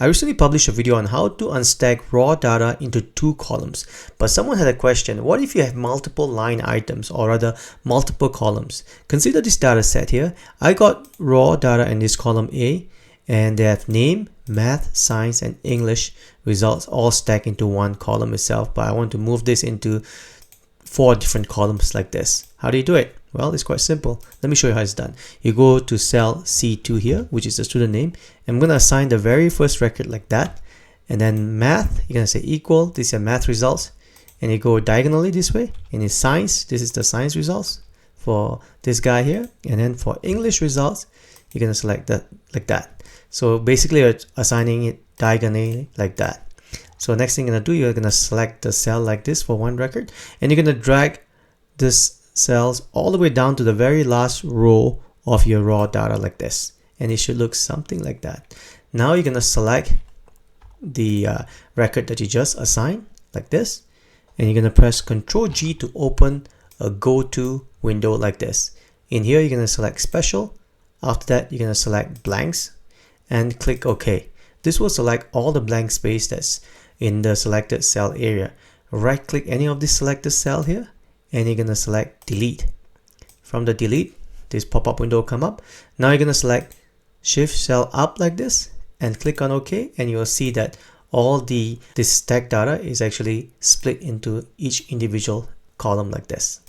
I recently published a video on how to unstack raw data into two columns, but someone had a question: what if you have multiple line items, or rather multiple columns? Consider this data set here. I got raw data in this column A, and they have name, math, science, and English results all stacked into one column itself, but I want to move this into 4 different columns like this. How do you do it? Well, it's quite simple. Let me show you how it's done. You go to cell C2 here, which is the student name. I'm going to assign the very first record like that. And then math, you're going to say equal. These are math results. And you go diagonally this way. And in science, this is the science results for this guy here. And then for English results, you're going to select that like that. So basically, you're assigning it diagonally like that. So next thing you're going to do, you're going to select the cell like this for one record. And you're going to drag this cells all the way down to the very last row of your raw data like this, and it should look something like that. Now you're going to select the record that you just assigned like this, and you're going to press Ctrl G to open a go-to window like this. In here you're going to select special. After that you're going to select blanks and click OK. This will select all the blank space that's in the selected cell area. Right click any of this selected cell here, and you're going to select delete. From the delete, this pop-up window will come up. Now you're going to select shift cell up like this and click on OK, and you'll see that all this stack data is actually split into each individual column like this.